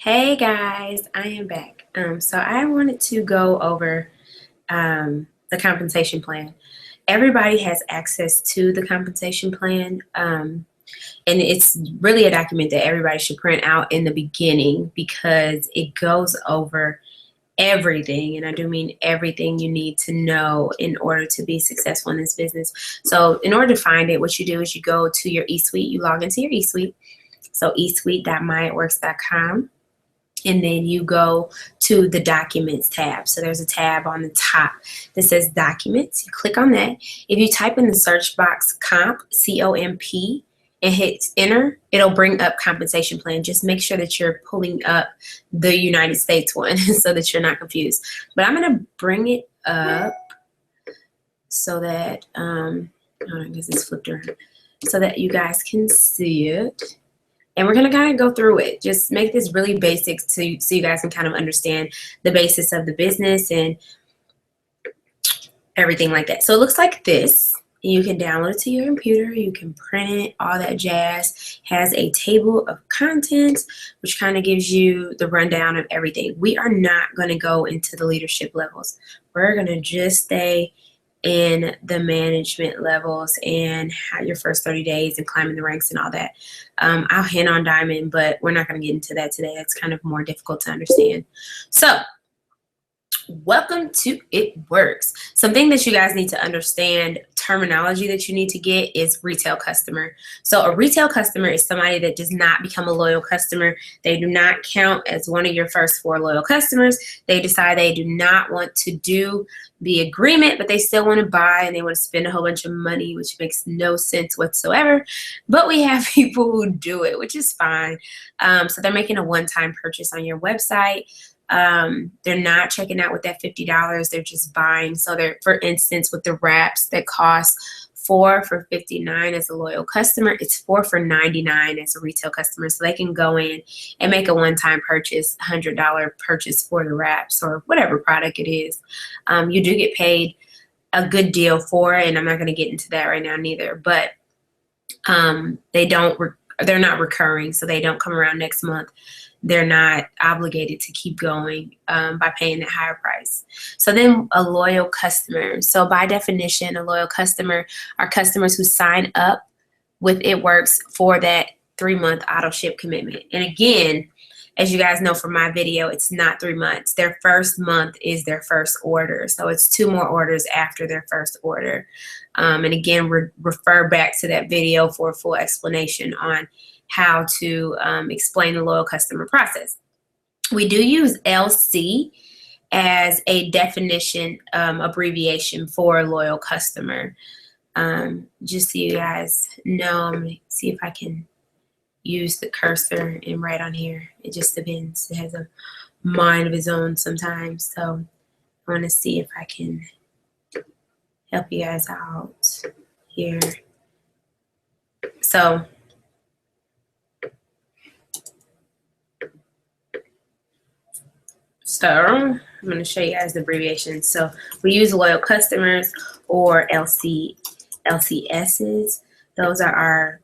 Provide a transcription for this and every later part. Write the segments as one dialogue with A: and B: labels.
A: Hey guys, I am back. So I wanted to go over the compensation plan. Everybody has access to the compensation plan, and it's really a document that everybody should print out in the beginning because it goes over everything, and I do mean everything you need to know in order to be successful in this business. So in order to find it, what you do is you go to your eSuite, you log into your eSuite, so esuite.myitworks.com. And then you go to the Documents tab. So there's a tab on the top that says Documents. You click on that. If you type in the search box comp, C-O-M-P, and hit enter, it'll bring up compensation plan. Just make sure that you're pulling up the United States one so that you're not confused. But I'm going to bring it up so that, I guess it's flipped around, so that you guys can see it. And we're going to kind of go through it. Just make this really basic so you guys can kind of understand the basis of the business and everything like that. So it looks like this. You can download it to your computer. You can print it, all that jazz. Has a table of contents, which kind of gives you the rundown of everything. We are not going to go into the leadership levels. We're going to just stay in the management levels and how your first 30 days and climbing the ranks and all that. I'll hint on diamond, but we're not going to get into that today. That's kind of more difficult to understand. So welcome to It Works. Something that you guys need to understand, terminology that you need to get is retail customer. So a retail customer is somebody that does not become a loyal customer. They do not count as one of your first 4 loyal customers. They decide they do not want to do the agreement, but they still want to buy and they want to spend a whole bunch of money, which makes no sense whatsoever. But we have people who do it, which is fine. So they're making a one-time purchase on your website. They're not checking out with that $50. They're just buying. So they're, for instance, with the wraps that cost $4 for $59 as a loyal customer, it's $4 for $99 as a retail customer. So they can go in and make a one-time purchase, $100 purchase for the wraps or whatever product it is. You do get paid a good deal for it, and I'm not going to get into that right now neither. But they're not recurring, so they don't come around next month. They're not obligated to keep going by paying that higher price. So then a loyal customer. So by definition, a loyal customer are customers who sign up with It Works for that 3-month auto ship commitment. And again, as you guys know from my video, it's not 3 months. Their first month is their first order. So it's 2 more orders after their first order. And again, refer back to that video for a full explanation on how to explain the loyal customer process. We do use LC as a definition abbreviation for a loyal customer. Just so you guys know, I'm going to see if I can use the cursor and write on here. It just depends. It has a mind of its own sometimes. So I want to see if I can help you guys out here. So I'm going to show you guys the abbreviations. So we use loyal customers or LCSs. Those are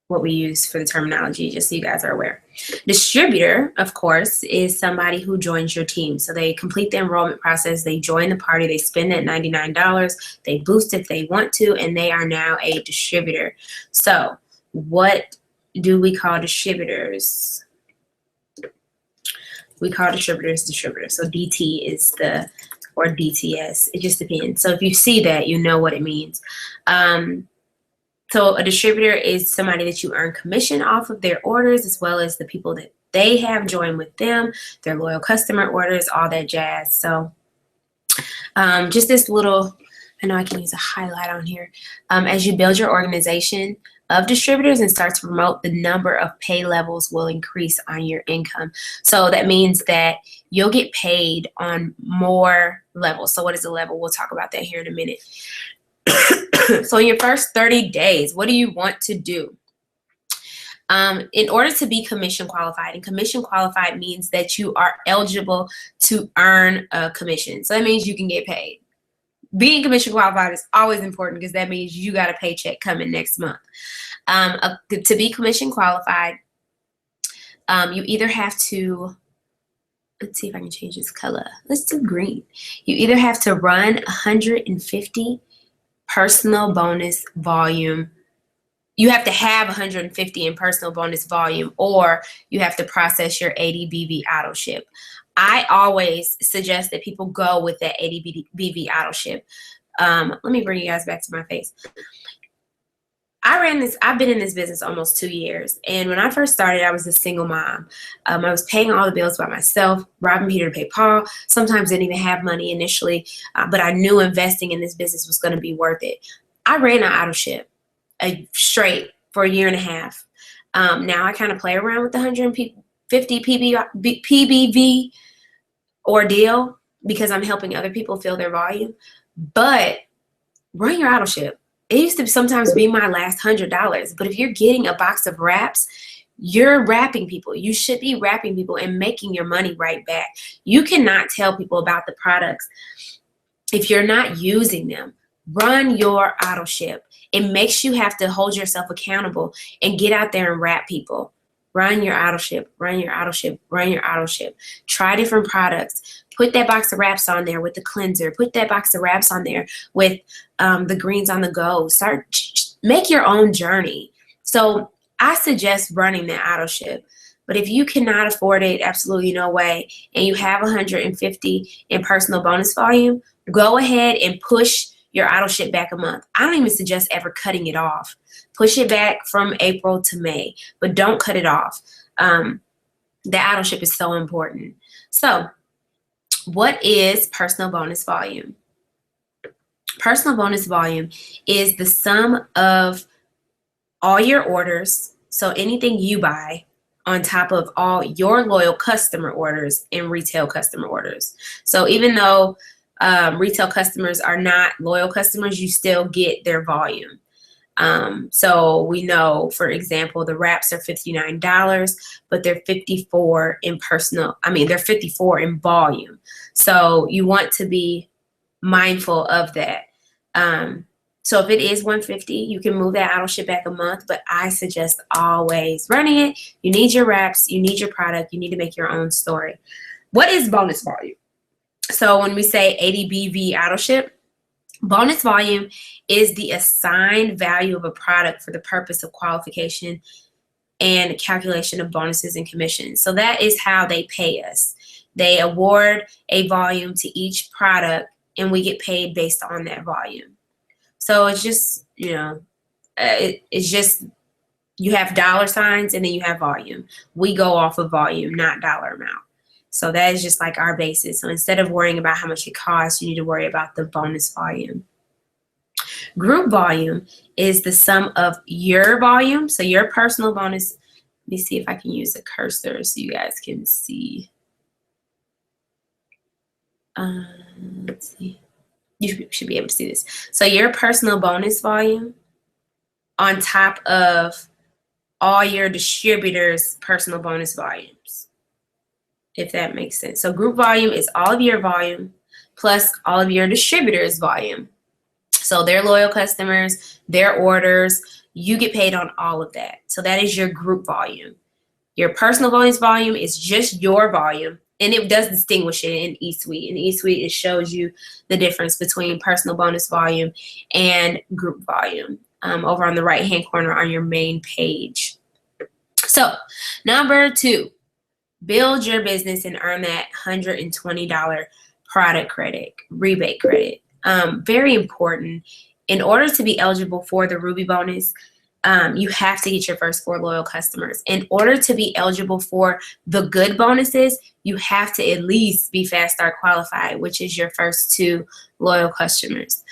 A: what we use for the terminology, just so you guys are aware. Distributor, of course, is somebody who joins your team. So they complete the enrollment process, they join the party, they spend that $99, they boost if they want to, and they are now a distributor. So what do we call distributors? We call distributors distributors. So DT is or DTS. It just depends. So if you see that, you know what it means. So a distributor is somebody that you earn commission off of their orders, as well as the people that they have joined with them, their loyal customer orders, all that jazz. So just this little, I know I can use a highlight on here. As you build your organization of distributors and start to promote, the number of pay levels will increase on your income. So that means that you'll get paid on more levels. So what is a level? We'll talk about that here in a minute. So in your first 30 days, what do you want to do? In order to be commission qualified, and commission qualified means that you are eligible to earn a commission. So that means you can get paid. Being commission qualified is always important because that means you got a paycheck coming next month. To be commission qualified, You either have to, let's see if I can change this color. Let's do green. You either have to run 150 personal bonus volume. You have to have 150 in personal bonus volume, or you have to process your 80 BV auto ship. I always suggest that people go with that 80 BV auto ship. Let me bring you guys back to my face. I've been in this business almost 2 years. And when I first started, I was a single mom. I was paying all the bills by myself, robbing Peter to pay Paul. Sometimes didn't even have money initially, but I knew investing in this business was going to be worth it. I ran an auto ship straight for a year and a half. Now I kind of play around with the 150 PBV ordeal because I'm helping other people fill their volume. But run your auto ship. It used to sometimes be my last $100. But if you're getting a box of wraps, you're wrapping people. You should be wrapping people and making your money right back. You cannot tell people about the products if you're not using them. Run your auto ship. It makes you have to hold yourself accountable and get out there and wrap people. Run your auto ship, run your auto ship, run your auto ship. Try different products. Put that box of wraps on there with the cleanser. Put that box of wraps on there with the greens on the go. Make your own journey. So I suggest running that auto ship. But if you cannot afford it, absolutely no way, and you have 150 in personal bonus volume, go ahead and push your auto ship back a month. I don't even suggest ever cutting it off. Push it back from April to May, but don't cut it off. The auto ship is so important. So what is personal bonus volume? Personal bonus volume is the sum of all your orders, so anything you buy, on top of all your loyal customer orders and retail customer orders. So even though retail customers are not loyal customers, you still get their volume. So we know, for example, the wraps are $59, but they're $54 in they're $54 in volume. So you want to be mindful of that. So if it is $150, you can move that auto ship back a month, but I suggest always running it. You need your wraps, you need your product, you need to make your own story. What is bonus volume? So when we say 80 BV auto ship, bonus volume is the assigned value of a product for the purpose of qualification and calculation of bonuses and commissions. So that is how they pay us. They award a volume to each product, and we get paid based on that volume. So it's just, it's just, you have dollar signs and then you have volume. We go off of volume, not dollar amount. So that is just like our basis. So instead of worrying about how much it costs, you need to worry about the bonus volume. Group volume is the sum of your volume. So your personal bonus, let me see if I can use a cursor so you guys can see. Let's see. You should be able to see this. So your personal bonus volume on top of all your distributors' personal bonus volumes, if that makes sense. So group volume is all of your volume plus all of your distributors' volume. So their loyal customers, their orders, you get paid on all of that. So that is your group volume. Your personal bonus volume is just your volume. And it does distinguish it in eSuite. In eSuite, it shows you the difference between personal bonus volume and group volume over on the right-hand corner on your main page. So, number 2, build your business and earn that $120 product credit, rebate credit. Very important. In order to be eligible for the Ruby bonus, you have to get your first 4 loyal customers. In order to be eligible for the good bonuses, you have to at least be Fast Start qualified, which is your first 2 loyal customers.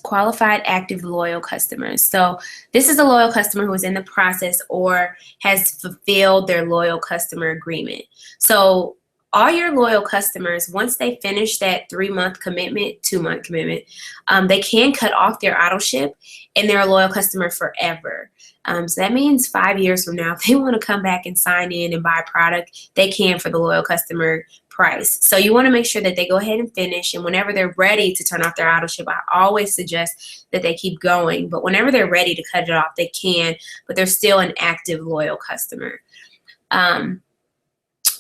A: Qualified active loyal customers. So this is a loyal customer who is in the process or has fulfilled their loyal customer agreement. So all your loyal customers, once they finish that 3-month commitment, 2-month commitment, they can cut off their auto ship and they're a loyal customer forever. So that means 5 years from now, if they want to come back and sign in and buy a product, they can for the loyal customer price. So you want to make sure that they go ahead and finish, and whenever they're ready to turn off their auto ship, I always suggest that they keep going, but whenever they're ready to cut it off, they can, but they're still an active loyal customer.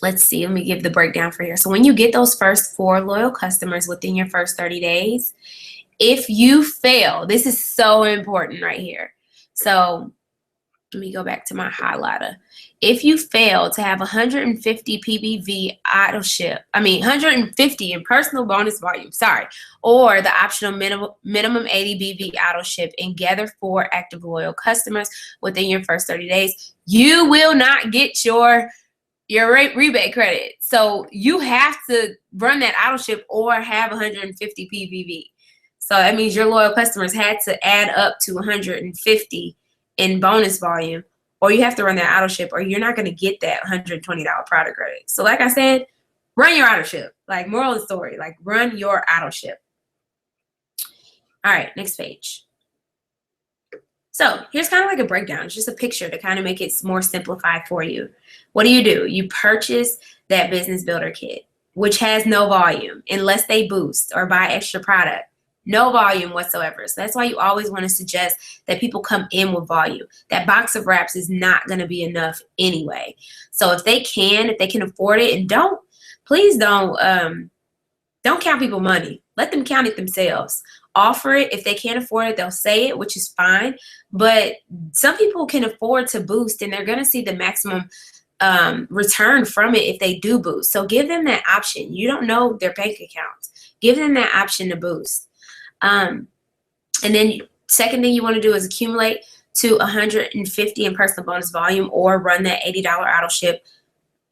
A: Let's see, let me give the breakdown for here. So when you get those first 4 loyal customers within your first 30 days, if you fail, this is so important right here. So let me go back to my highlighter. If you fail to have 150 PBV auto ship, 150 in personal bonus volume, or the optional minimum 80 BV auto ship and gather 4 active loyal customers within your first 30 days, you will not get your rebate credit. So you have to run that auto ship or have 150 PBV. So that means your loyal customers had to add up to 150 in bonus volume, or you have to run that auto ship, or you're not going to get that $120 product credit. So like I said, run your auto ship. Like, moral of the story, like, run your auto ship. All right, next page. So here's kind of like a breakdown. It's just a picture to kind of make it more simplified for you. What do? You purchase that business builder kit, which has no volume unless they boost or buy extra product. No volume whatsoever. So that's why you always want to suggest that people come in with volume. That box of wraps is not going to be enough anyway. So if they can afford it, and please don't count people money. Let them count it themselves. Offer it. If they can't afford it, they'll say it, which is fine. But some people can afford to boost, and they're going to see the maximum return from it if they do boost. So give them that option. You don't know their bank accounts. Give them that option to boost. And then second thing you want to do is accumulate to 150 in personal bonus volume, or run that $80 auto ship.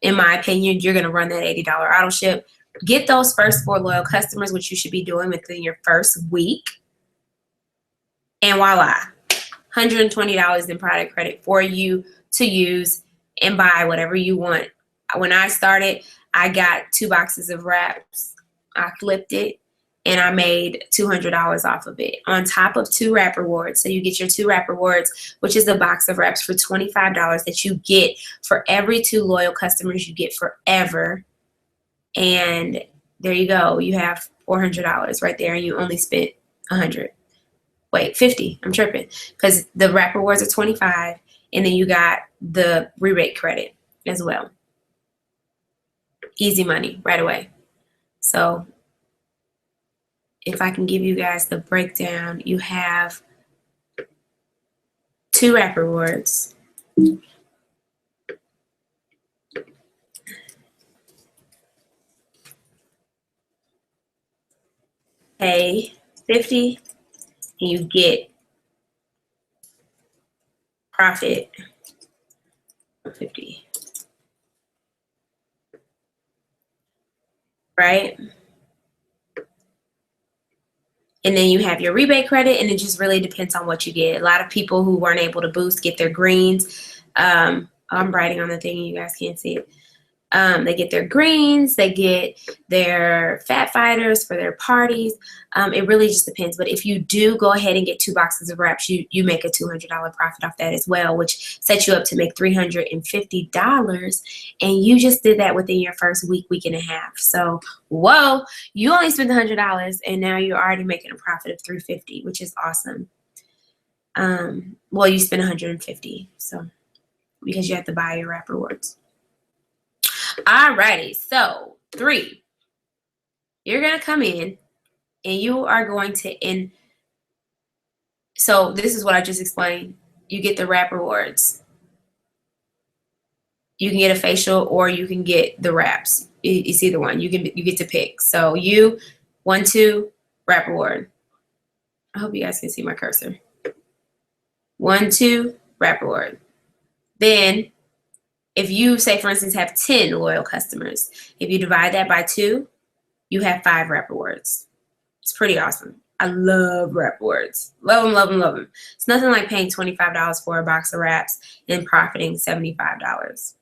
A: In my opinion, you're going to run that $80 auto ship. Get those first 4 loyal customers, which you should be doing within your first week. And voila, $120 in product credit for you to use and buy whatever you want. When I started, I got 2 boxes of wraps. I flipped it, and I made $200 off of it, on top of 2 wrap rewards. So you get your 2 wrap rewards, which is a box of wraps for $25 that you get for every 2 loyal customers you get forever. And there you go. You have $400 right there, and you only spent 100. Wait, 50. I'm tripping, because the wrap rewards are 25, and then you got the rebate credit as well. Easy money right away. So if I can give you guys the breakdown, you have 2 wrap rewards. Pay 50 and you get profit 50. Right? And then you have your rebate credit, and it just really depends on what you get. A lot of people who weren't able to boost get their greens. I'm writing on the thing, you guys can't see it. They get their greens, they get their fat fighters for their parties. It really just depends. But if you do go ahead and get 2 boxes of wraps, you make a $200 profit off that as well, which sets you up to make $350. And you just did that within your first week and a half. So, whoa, you only spent $100, and now you're already making a profit of $350, which is awesome. Well, you spent $150, so because you have to buy your wrap rewards. Alrighty, so 3, you're going to come in and you are going to so this is what I just explained. You get the wrap rewards. You can get a facial, or you can get the wraps. It's either one. You get to pick. So 1, 2, wrap reward. I hope you guys can see my cursor. 1, 2, wrap reward. Then if you, say, for instance, have 10 loyal customers, if you divide that by 2, you have 5 wrap rewards. It's pretty awesome. I love wrap rewards. Love them, love them, love them. It's nothing like paying $25 for a box of wraps and profiting $75.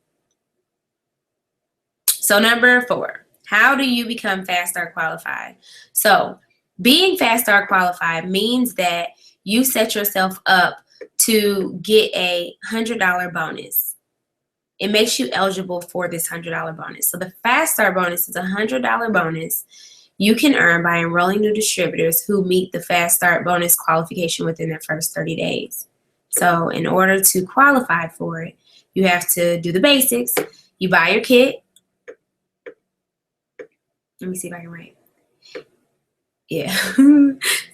A: So number 4, how do you become Fast Start qualified? So being Fast Start qualified means that you set yourself up to get a $100 bonus. It makes you eligible for this $100 bonus. So the Fast Start bonus is a $100 bonus you can earn by enrolling new distributors who meet the Fast Start bonus qualification within their first 30 days. So in order to qualify for it, you have to do the basics. You buy your kit. Let me see if I can write. Yeah,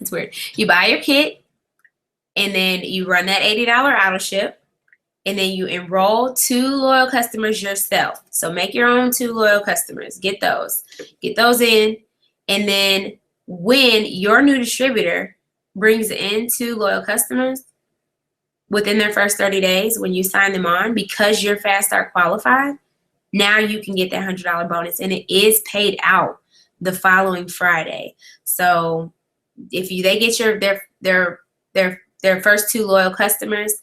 A: it's weird. You buy your kit, and then you run that $80 auto ship, and then you enroll 2 loyal customers yourself. So make your own 2 loyal customers. Get those in, and then when your new distributor brings in 2 loyal customers within their first 30 days, when you sign them on, because you're Fast Start qualified, now you can get that $100 bonus, and it is paid out the following Friday. So if they get their first 2 loyal customers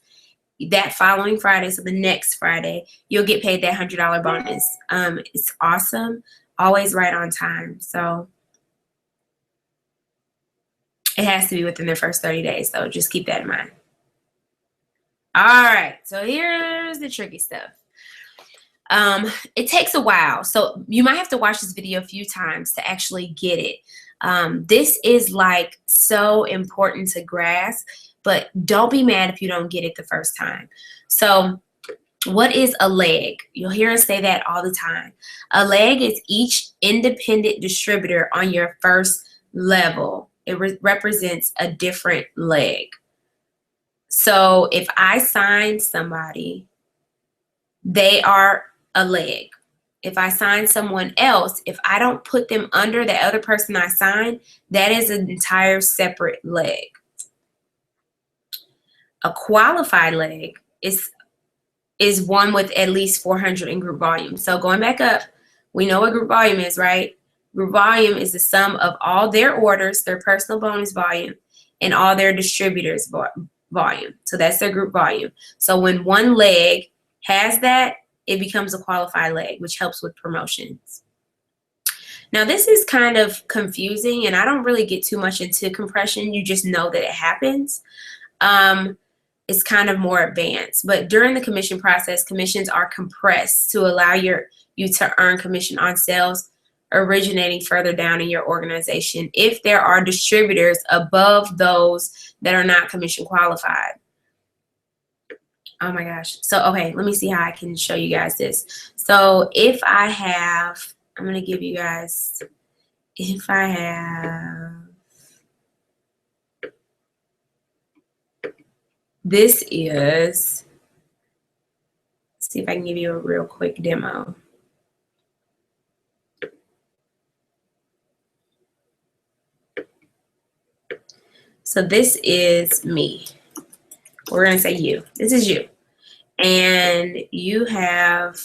A: that following Friday, so the next Friday, you'll get paid that $100 bonus. It's awesome. Always right on time. So it has to be within their first 30 days. So just keep that in mind. All right. So here's the tricky stuff. It takes a while. So you might have to watch this video a few times to actually get it. This is like so important to grasp, but don't be mad if you don't get it the first time. So what is a leg? You'll hear us say that all the time. A leg is each independent distributor on your first level. It represents a different leg. So if I sign somebody, they are a leg. If I sign someone else, if I don't put them under the other person I signed, that is an entire separate leg. A qualified leg is one with at least 400 in group volume. So going back up, we know what group volume is, right? Group volume is the sum of all their orders, their personal bonus volume, and all their distributors' volume. So that's their group volume. So when one leg has that, it becomes a qualified leg, which helps with promotions. Now, this is kind of confusing, and I don't really get too much into compression. You just know that it happens. It's kind of more advanced. But during the commission process, commissions are compressed to allow you to earn commission on sales originating further down in your organization if there are distributors above those that are not commission qualified. Oh my gosh. So, okay, let me see how I can show you guys this. So if I have, I'm going to give you guys, if I have, this is, let's see if I can give you a real quick demo. So this is me. We're going to say you. This is you. And you have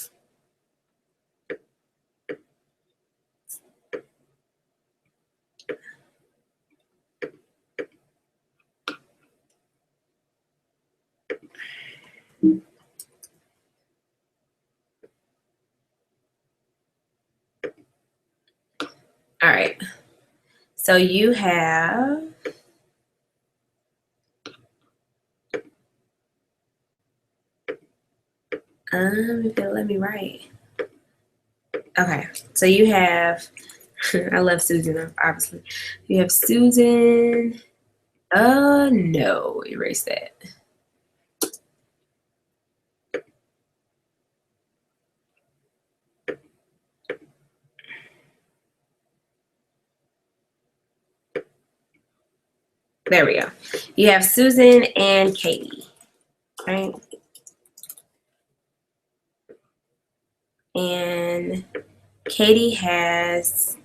A: all right. So you have if it'll let me write. Okay, so you have, I love Susan, obviously. You have Susan. No, erase that. There we go. You have Susan and Katie, right? And Katie has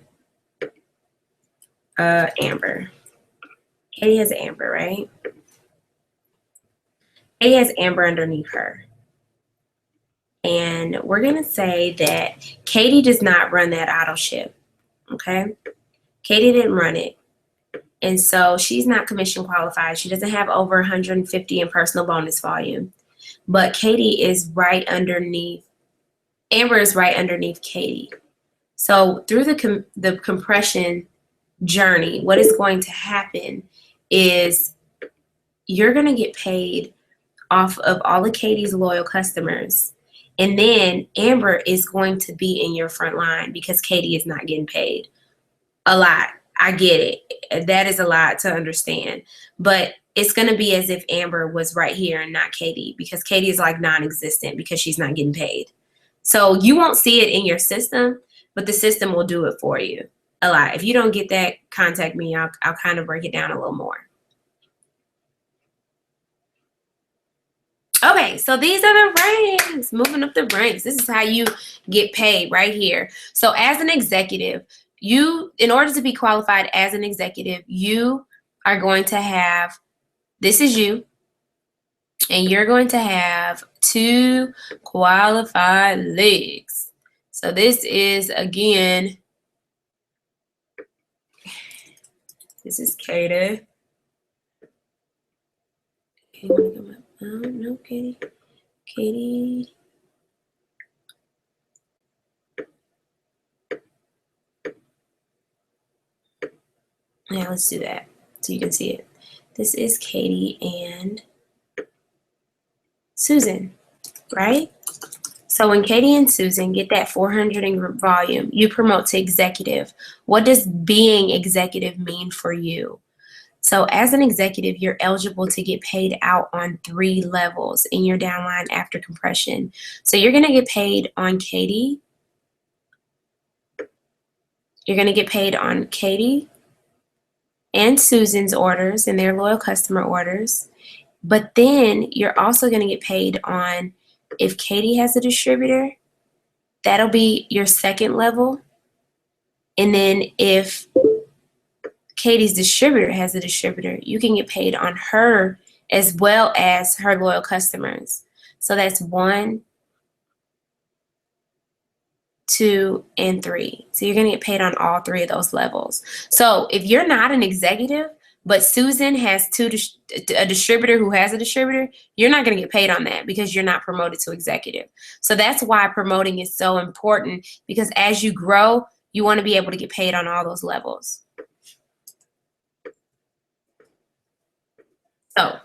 A: Amber. Katie has Amber, right? Katie has Amber underneath her. And we're going to say that Katie does not run that auto ship, okay? Katie didn't run it. And so she's not commission qualified. She doesn't have over 150 in personal bonus volume. But Katie is right underneath, Amber is right underneath Katie. So through the compression journey, what is going to happen is you're going to get paid off of all of Katie's loyal customers. And then Amber is going to be in your front line because Katie is not getting paid. A lot. I get it. That is a lot to understand. But it's going to be as if Amber was right here and not Katie, because Katie is like non-existent because she's not getting paid. So you won't see it in your system, but the system will do it for you a lot. If you don't get that, contact me. I'll kind of break it down a little more. Okay, so these are the ranks. Moving up the ranks. This is how you get paid right here. So as an executive, in order to be qualified as an executive, you are going to have, this is you, and you're going to have 2 qualified legs. So this is, again, this is Katie. You want to come up? Oh, no, Katie. Katie. Yeah, let's do that so you can see it. This is Katie and Susan, right? So when Katie and Susan get that 400 in group volume, you promote to executive. What does being executive mean for you? So as an executive, you're eligible to get paid out on 3 levels in your downline after compression. So you're going to get paid on Katie. You're going to get paid on Katie and Susan's orders and their loyal customer orders. But then you're also going to get paid on, if Katie has a distributor, that'll be your 2nd level. And then if Katie's distributor has a distributor, you can get paid on her as well as her loyal customers. So that's 1, 2, and 3. So you're going to get paid on all 3 of those levels. So if you're not an executive, but Susan has a distributor who has a distributor, you're not going to get paid on that because you're not promoted to executive. So that's why promoting is so important, because as you grow, you want to be able to get paid on all those levels. So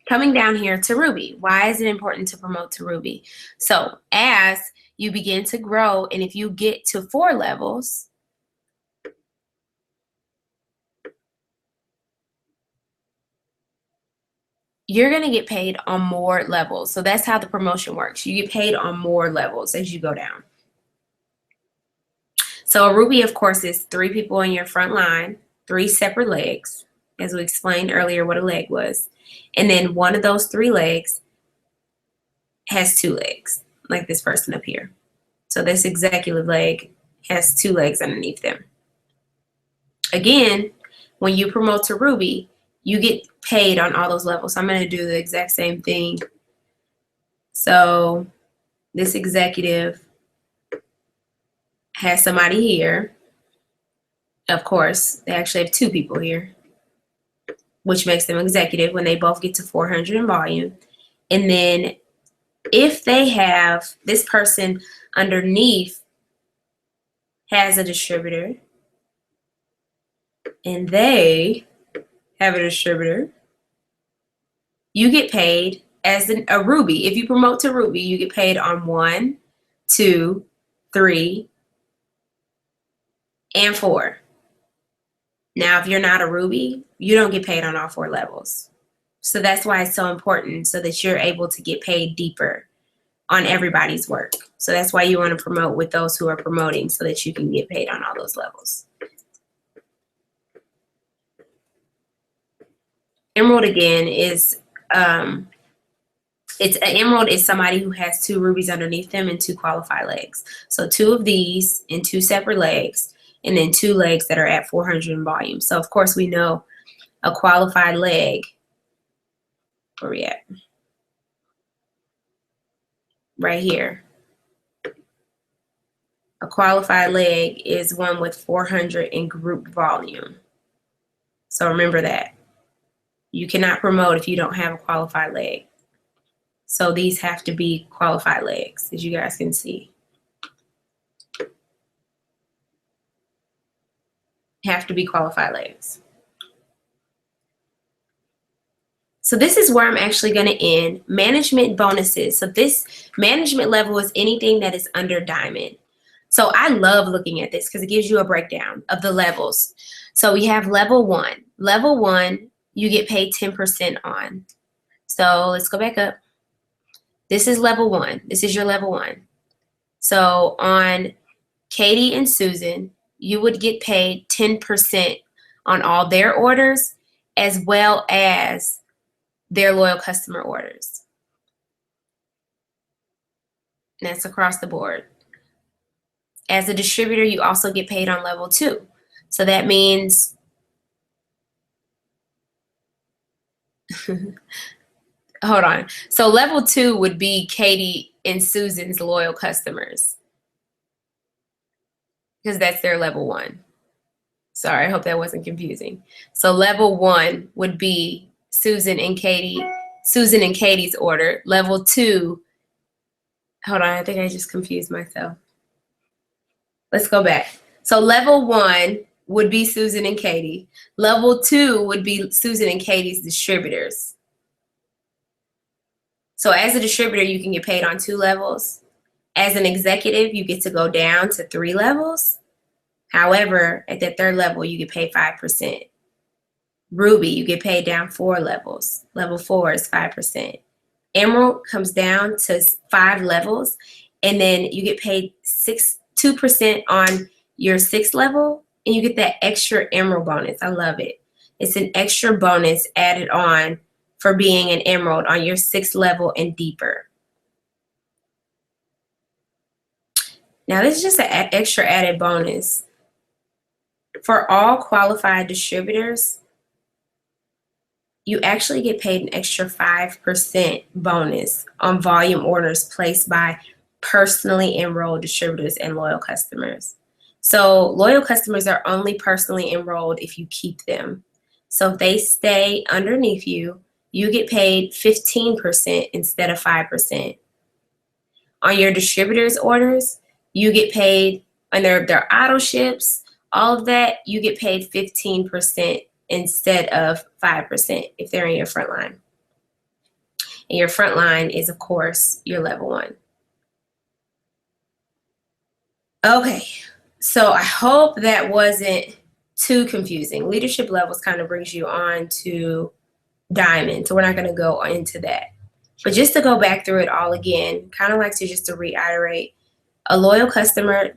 A: coming down here to Ruby, why is it important to promote to Ruby? So as you begin to grow, and if you get to 4 levels, you're going to get paid on more levels. So that's how the promotion works. You get paid on more levels as you go down. So a Ruby, of course, is 3 people in your front line, 3 separate legs, as we explained earlier what a leg was. And then one of those 3 legs has 2 legs, like this person up here. So this executive leg has 2 legs underneath them. Again, when you promote to Ruby, you get paid on all those levels. So I'm going to do the exact same thing. So this executive has somebody here. Of course, they actually have 2 people here, which makes them executive when they both get to 400 in volume. And then if they have this person underneath has a distributor and they have a distributor, you get paid as a Ruby. If you promote to Ruby, you get paid on 1, 2, 3, and 4. Now, if you're not a Ruby, you don't get paid on all 4 levels. So that's why it's so important, so that you're able to get paid deeper on everybody's work. So that's why you want to promote with those who are promoting, so that you can get paid on all those levels. Emerald, again, is emerald is somebody who has 2 rubies underneath them and 2 qualified legs. So 2 of these and 2 separate legs, and then 2 legs that are at 400 in volume. So of course we know a qualified leg, where we at? Right here. A qualified leg is one with 400 in group volume. So remember that. You cannot promote if you don't have a qualified leg. So these have to be qualified legs, as you guys can see. Have to be qualified legs. So this is where I'm actually going to end. Management bonuses. So this management level is anything that is under diamond. So I love looking at this because it gives you a breakdown of the levels. So we have level 1. Level 1, you get paid 10% on. So let's go back up. This is level 1. This is your level 1. So on Katie and Susan, you would get paid 10% on all their orders as well as their loyal customer orders. And that's across the board. As a distributor, you also get paid on level 2. So that means hold on. So level 2 would be Katie and Susan's loyal customers because that's their level 1. Sorry, I hope that wasn't confusing. So level 1 would be Susan and Katie's order. Level 2, hold on, I think I just confused myself. Let's go back. So level 1 would be Susan and Katie. Level 2 would be Susan and Katie's distributors. So as a distributor, you can get paid on 2 levels. As an executive, you get to go down to 3 levels. However, at that 3rd level, you get paid 5%. Ruby, you get paid down 4 levels. Level 4 is 5%. Emerald comes down to 5 levels, and then you get paid 2% on your 6th level, and you get that extra emerald bonus. I love it. It's an extra bonus added on for being an emerald on your 6th level and deeper. Now, this is just an extra added bonus. For all qualified distributors, you actually get paid an extra 5% bonus on volume orders placed by personally enrolled distributors and loyal customers. So loyal customers are only personally enrolled if you keep them. So if they stay underneath you, you get paid 15% instead of 5%. On your distributors' orders, you get paid on their auto ships, all of that, you get paid 15% instead of 5% if they're in your front line. And your front line is, of course, your level 1. Okay, so I hope that wasn't too confusing. Leadership levels kind of brings you on to diamond, so we're not going to go into that. But just to go back through it all again, kind of like to reiterate, a loyal customer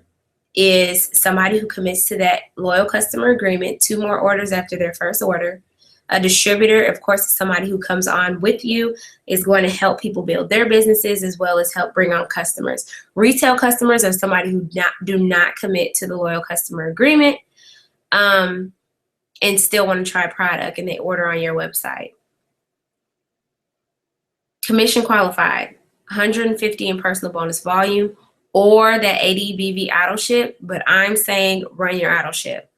A: is somebody who commits to that loyal customer agreement, 2 more orders after their first order. A distributor, of course, is somebody who comes on with you, is going to help people build their businesses as well as help bring on customers. Retail customers are somebody who do not commit to the loyal customer agreement and still want to try product and they order on your website. Commission qualified, 150 in personal bonus volume, or that 80 BV auto ship, but I'm saying run your auto ship.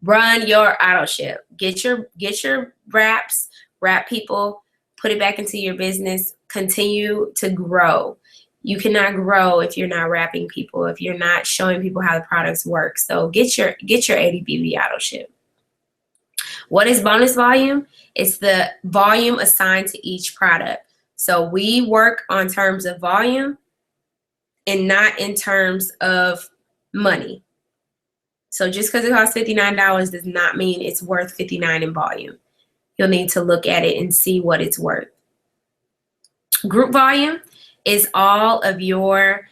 A: Run your auto ship. Get your wraps, wrap people, put it back into your business, continue to grow. You cannot grow if you're not wrapping people, if you're not showing people how the products work. So get your 80 BV auto ship. What is bonus volume? It's the volume assigned to each product. So we work on terms of volume and not in terms of money. So just because it costs $59 does not mean it's worth $59 in volume. You'll need to look at it and see what it's worth. Group volume is all of your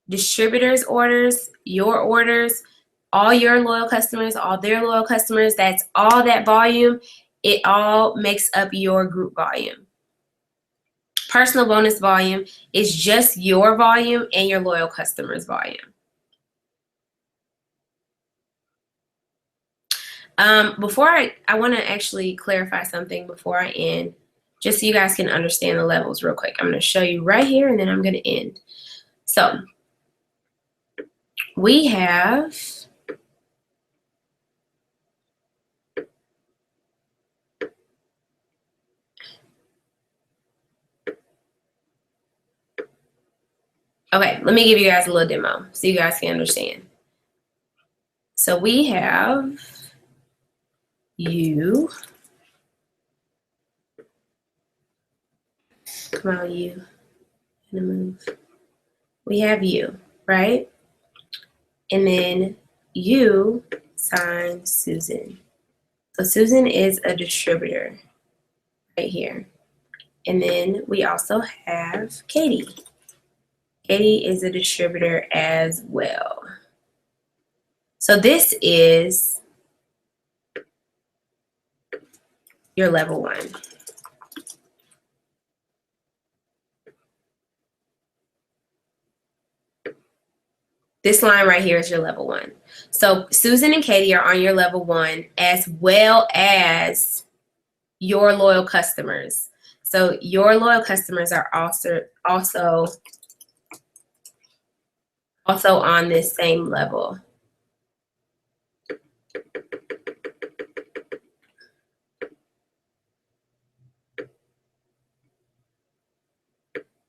A: distributors' orders, your orders, all your loyal customers, all their loyal customers. That's all that volume. It all makes up your group volume. Personal bonus volume is just your volume and your loyal customers' volume. Before I want to actually clarify something before I end, just so you guys can understand the levels real quick. I'm going to show you right here and then I'm going to end. So we have okay, let me give you guys a little demo so you guys can understand. So we have you, Come on, you. Gonna move. We have you, right? And then you sign Susan. So Susan is a distributor right here. And then we also have Katie. Katie is a distributor as well. So this is your level 1. This line right here is your level 1. So Susan and Katie are on your level 1, as well as your loyal customers. So your loyal customers are also on this same level.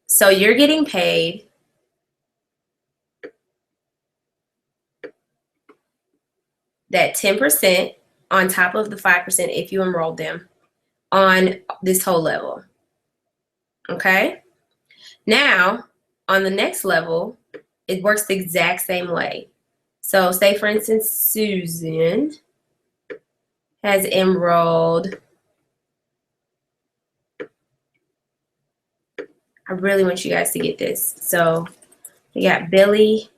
A: So you're getting paid that 10% on top of the 5% if you enrolled them on this whole level. Okay? Now, on the next level, it works the exact same way. So say, for instance, Susan has enrolled. I really want you guys to get this. So we got Billy.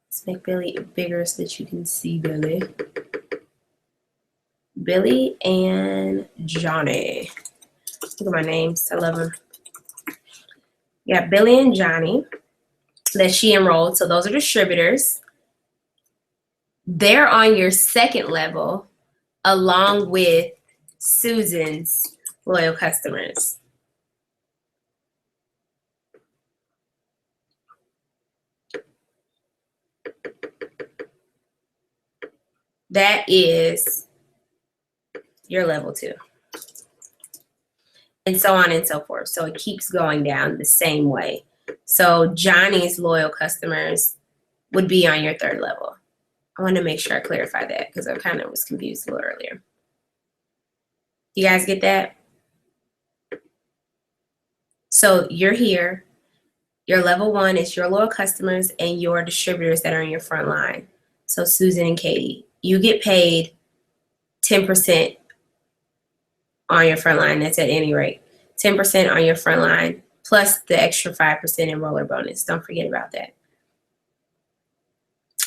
A: Let's make Billy bigger so that you can see Billy. Billy and Johnny. Look at my names. I love them. We got Billy and Johnny that she enrolled. So those are distributors. They're on your second level along with Susan's loyal customers. That is your level 2. And so on and so forth. So it keeps going down the same way. So Johnny's loyal customers would be on your 3rd level. I want to make sure I clarify that because I kind of was confused a little earlier. You guys get that? So you're here. Your level 1 is your loyal customers and your distributors that are in your front line. So Susan and Katie, you get paid 10% on your front line. That's at any rate. 10% on your front line plus the extra 5% enroller bonus. Don't forget about that.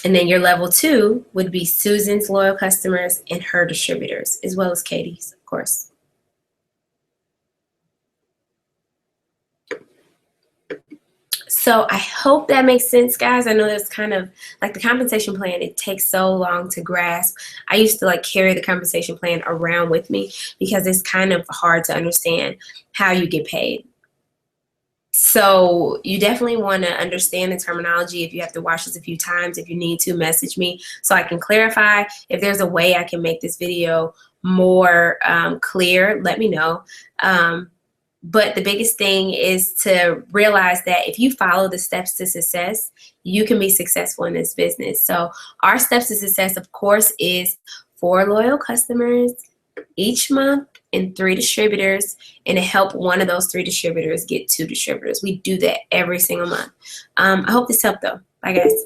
A: And then your level 2 would be Susan's loyal customers and her distributors, as well as Katie's, of course. So I hope that makes sense, guys. I know that's kind of like the compensation plan. It takes so long to grasp. I used to like carry the compensation plan around with me because it's kind of hard to understand how you get paid. So you definitely want to understand the terminology. If you have to watch this a few times, if you need to, message me so I can clarify. If there's a way I can make this video more clear, let me know. But the biggest thing is to realize that if you follow the steps to success, you can be successful in this business. So our steps to success, of course, is 4 loyal customers each month and 3 distributors, and to help one of those 3 distributors get 2 distributors. We do that every single month. I hope this helped though. Bye guys.